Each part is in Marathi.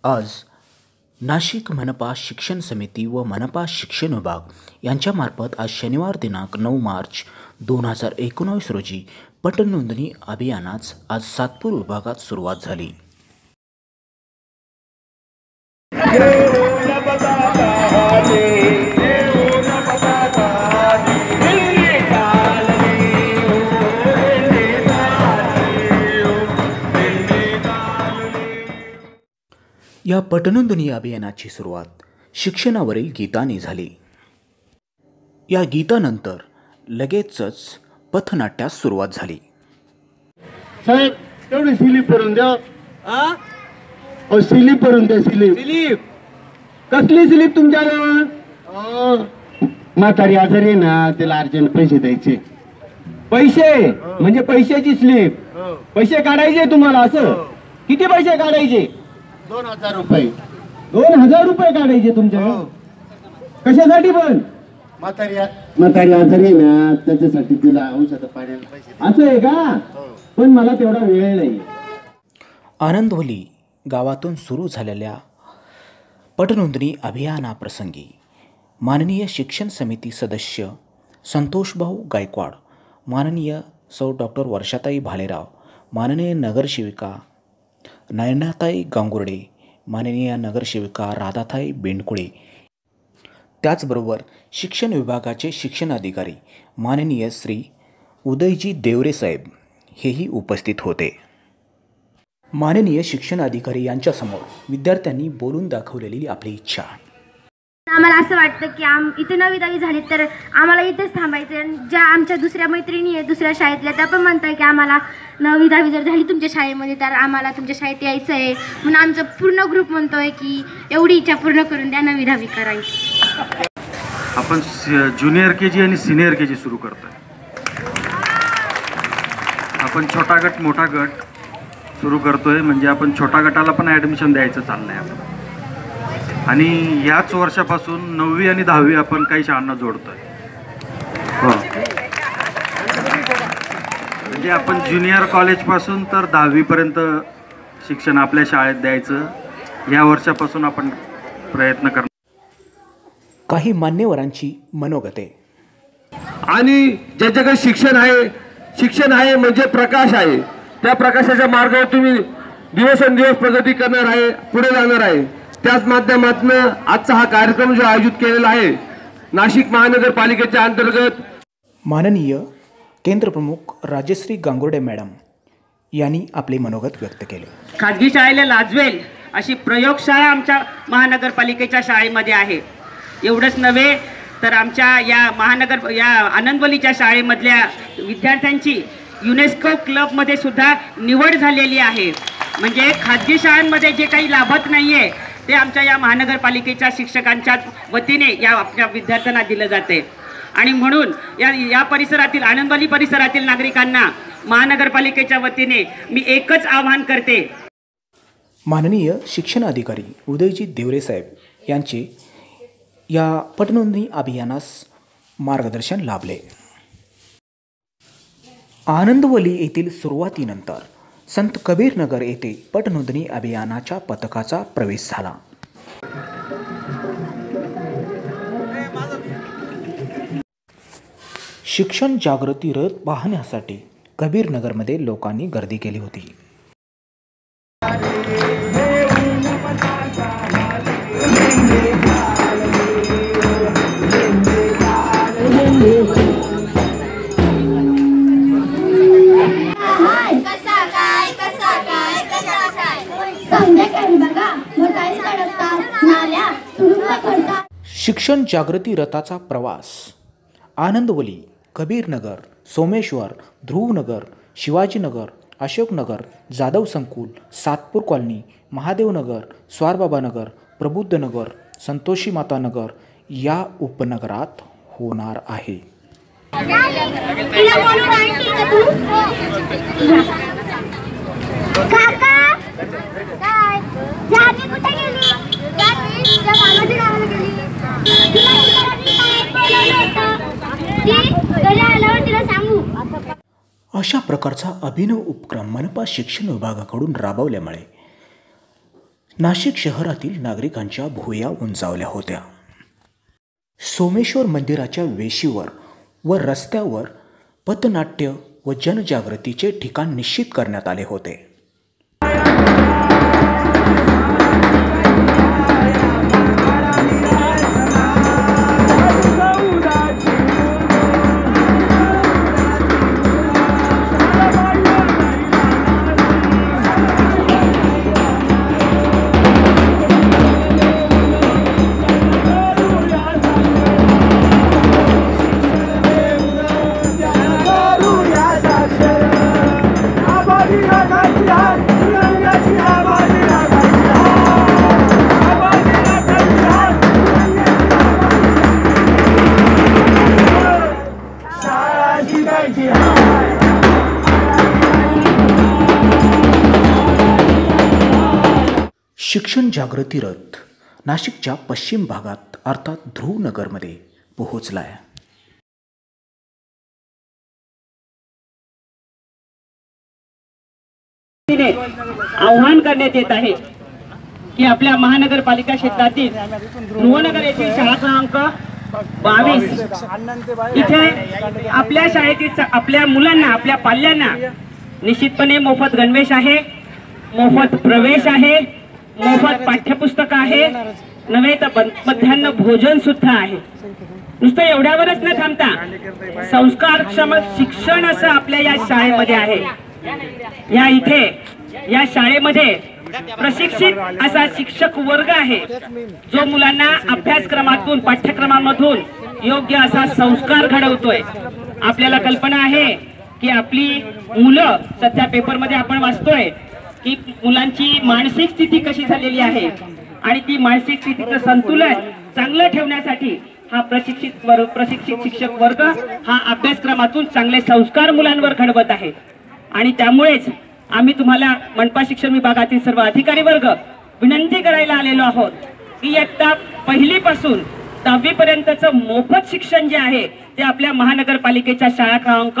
आज नाशिक मनपा शिक्षण समिती व मनपा शिक्षण विभाग यांच्यामार्फत आज शनिवार दिनांक 9 मार्च 2019 रोजी पटनोंदणी अभियानास आज सातपूर विभागात सुरुवात झाली. या पटनोंदणी अभियानाची सुरुवात शिक्षणावरील गीताने झाली. या गीतानंतर लगेचच पथनाट्यास सुरुवात झाली. साहेब तेवढी स्लिप करून द्या. स्लिप करून द्या. स्लिप कसली स्लिप तुमच्याजवळ? म्हातारी आजारी ना, त्याला अर्जंट पैसे द्यायचे. पैसे म्हणजे पैशाची स्लिप. पैसे काढायचे तुम्हाला? असं किती पैसे काढायचे? 2000 रुपये. 2000 रुपये काढायचे तुमच्या? कशासाठी? पण म्हातारी आजारी ना, त्याच्यासाठी तिला औषध पाण्याला पैसे. असं आहे का? पण मला तेवढा वेळ नाही. आनंदवली गावातून सुरू झालेल्या पटनोंदणी अभियानाप्रसंगी माननीय शिक्षण समिती सदस्य संतोषभाऊ गायकवाड, माननीय सौ डॉक्टर वर्षाताई भालेराव, माननीय नगरसेविका नयनाताई गांगुर्डे, माननीय नगरसेविका राधाताई बेंडकुळे, त्याचबरोबर शिक्षण विभागाचे शिक्षण अधिकारी माननीय श्री उदयजी देवरे साहेब हेही उपस्थित होते. माननीय शिक्षण अधिकारी यांच्यासमोर विद्यार्थ्यांनी बोलून दाखवलेली आपली इच्छा. आम्हाला असं वाटतं की इथे 9वी 10वी झाली तर आम्हाला इथेच थांबायचं. ज्या आमच्या दुसऱ्या मैत्रिणी आहे दुसऱ्या शाळेतल्या, त्या पण म्हणताय की आम्हाला 9वी 10वी जर झाली तुमच्या शाळेमध्ये तर आम्हाला तुमच्या शाळेत यायचं आहे. म्हणून आमचा पूर्ण ग्रुप म्हणतोय की एवढी इच्छा पूर्ण करून द्या, 9वी 10वी करायची. आपण ज्युनियर KG आणि सिनियर KG सुरू करतोय. आपण छोटा गट मोठा गट सुरू करतोय. म्हणजे आपण छोटा गटाला पण ॲडमिशन द्यायचं चाललंय आपण. आणि याच वर्षापासून 9वी आणि 10वी आपण काही शाळांना जोडतोय. हो, म्हणजे आपण ज्युनियर कॉलेजपासून तर 10वी पर्यंत शिक्षण आपल्या शाळेत द्यायचं या वर्षापासून आपण प्रयत्न करणार. काही मान्यवरांची मनोगते. आणि ज्याच्याकडे शिक्षण आहे म्हणजे प्रकाश आहे. त्या प्रकाशाच्या मार्गावर तुम्ही दिवसेंदिवस प्रगती करणार आहे, पुढे जाणार आहे. त्याच माध्यमातून आजचा हा कार्यक्रम जो आयोजित केलेला आहे नाशिक महानगरपालिकेच्या अंतर्गत माननीय केंद्रप्रमुख राजश्री गांगुर्डे मॅडम यांनी आपले मनोगत व्यक्त केले. खाजगी शाळेला लाजवेल अशी प्रयोगशाळा आमच्या महानगरपालिकेच्या शाळेमध्ये आहे. एवढंच नव्हे तर आमच्या या आनंदवलीच्या शाळेमधल्या विद्यार्थ्यांची युनेस्को क्लबमध्ये सुद्धा निवड झालेली आहे. म्हणजे खाजगी शाळांमध्ये जे काही लाभत नाही आहे ते आमच्या या महानगरपालिकेच्या शिक्षकांच्या वतीने या आपल्या विद्यार्थ्यांना दिलं जाते. आणि म्हणून या परिसरातील आनंदवली परिसरातील नागरिकांना महानगरपालिकेच्या वतीने मी एकच आवाहन करते. माननीय शिक्षण अधिकारी उदयजी देवरे साहेब यांचे या पटनोंदणी अभियानास मार्गदर्शन लाभले. आनंदवली येथील सुरुवातीनंतर संत कबीर नगर येथे पटनोंदणी अभियानाच्या पथकाचा प्रवेश झाला. शिक्षण जागृती रथ पाहण्यासाठी कबीर नगरमध्ये लोकांनी गर्दी केली होती. शिक्षण जागृती रथाचा प्रवास आनंदवली, कबीरनगर, सोमेश्वर, ध्रुवनगर, शिवाजीनगर, अशोकनगर, जाधव संकुल, सातपूर कॉलनी, महादेवनगर, स्वारबाबानगर, प्रबुद्धनगर, संतोषी माता नगर या उपनगरात होणार आहे. अशा प्रकारचा अभिनव उपक्रम मनपा शिक्षण विभागाकडून राबवल्यामुळे नाशिक शहरातील नागरिकांच्या भुवया उंचावल्या होत्या. सोमेश्वर मंदिराच्या वेशीवर व रस्त्यावर पथनाट्य व जनजागृतीचे ठिकाण निश्चित करण्यात आले होते. शिक्षण जागृती रथ नाशिकच्या पश्चिम भागात अर्थात ध्रुवनगरमध्ये पोहोचलाय. आव्हान करण्यात येत आहे की आपल्या महानगरपालिका क्षेत्रातील ध्रुवनगर येथील शाळा क्रमांक 22 इथे आपल्या शाळेतील आपल्या मुलांना आपल्या पाल्यांना निश्चितपणे मोफत गणवेश आहे, मोफत प्रवेश आहे, मोफत पाठ्यपुस्तक आहे, नव्हे तर मध्यान्ह भोजन सुद्धा आहे. नुसतं एवढ्यावरच न थांबता संस्कारक्षम शिक्षण असं आपल्या या शाळेमध्ये आहे. या शाळेमध्ये प्रशिक्षित असा शिक्षक वर्ग आहे जो मुलांना अभ्यासक्रमातून पाठ्यक्रमामधून योग्य असा संस्कार घडवतोय. आपल्याला कल्पना आहे की आपली मुलं सध्या पेपरमध्ये आपण वाचतोय की मुलांची मानसिक स्थिती कशी झालेली आहे आणि ती मानसिक स्थितीचं संतुलन चांगलं ठेवण्यासाठी हा प्रशिक्षित शिक्षक वर्ग हा अभ्यासक्रमातून चांगले संस्कार मुलांवर घडवत आहे. आणि त्यामुळेच आम्ही तुम्हाला मनपा शिक्षण विभागातील सर्व अधिकारी वर्ग विनंती करायला आलेलो आहोत की इयत्ता पहिलीपासून 10वी पर्यंतचं मोफत शिक्षण जे आहे ते आपल्या महानगरपालिकेच्या शाळा क्रमांक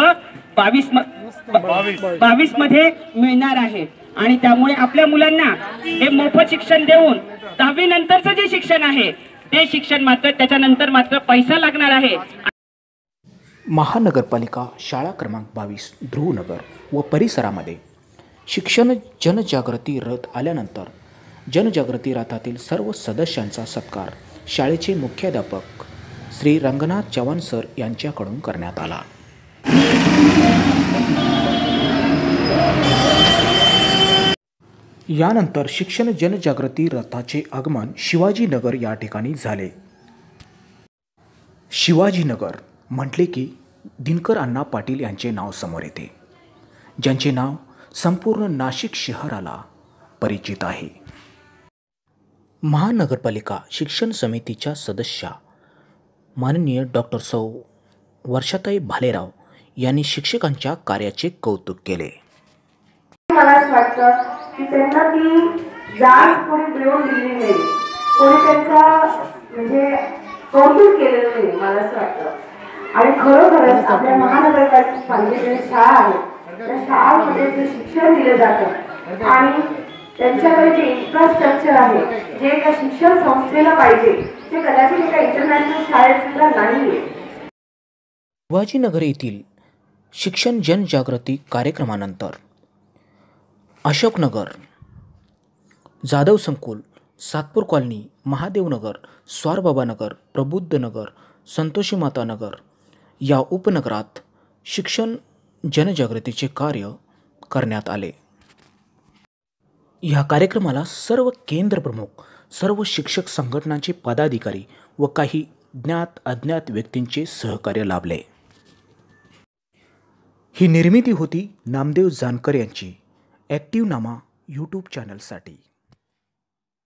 22 मध्ये मिळणार आहे. आणि त्यामुळे आपल्या मुलांना हे मोफत शिक्षण देऊन 10वी नंतरचं जे शिक्षण आहे ते शिक्षण मात्र त्याच्यानंतर मात्र पैसा लागणार आहे. महानगरपालिका शाळा क्रमांक 22 ध्रुवनगर व परिसरामध्ये शिक्षण जनजागृती रथ आल्यानंतर जनजागृती रथातील सर्व सदस्यांचा सत्कार शाळेचे मुख्याध्यापक श्री रंगनाथ चव्हाण सर यांच्याकडून करण्यात आला. यानंतर शिक्षण जनजागृती रथाचे आगमन शिवाजीनगर या ठिकाणी झाले. शिवाजीनगर म्हटले की दिनकर अण्णा पाटील यांचे नाव समोर येते, ज्यांचे नाव संपूर्ण नाशिक शहराला परिचित आहे. महानगरपालिका शिक्षण समितीच्या सदस्या माननीय डॉक्टर सौ वर्षाताई भालेराव यांनी शिक्षकांच्या कार्याचे कौतुक केले. मला असं वाटतं की त्यांना ती जाग कोणी मिळवून दिली नाही, कोणी त्यांचा म्हणजे कौतुक केलेलं नाही मला असं वाटतं. आणि खरोखरच आपल्या महानगरपालिकेची शाळा आहे त्या शाळांमध्ये जे शिक्षण दिलं जातं आणि त्यांच्याकडे जे इन्फ्रास्ट्रक्चर आहे जे एका शिक्षण संस्थेला पाहिजे ते कदाचित एका इंटरनॅशनल शाळेत सुद्धा नाहीये. शिवाजीनगर येथील शिक्षण जनजागृती कार्यक्रमानंतर अशोकनगर, जाधव संकुल, सातपूर कॉलनी, महादेवनगर, स्वारबाबानगर, प्रबुद्धनगर, संतोषीमाता नगर या उपनगरात शिक्षण जनजागृतीचे कार्य करण्यात आले. या कार्यक्रमाला सर्व केंद्र प्रमुख, सर्व शिक्षक संघटनांचे पदाधिकारी व काही ज्ञात अज्ञात व्यक्तींचे सहकार्य लाभले. ही निर्मिती होती नामदेव जानकर यांची ॲक्टिव्ह नामा यूट्यूब चॅनलसाठी.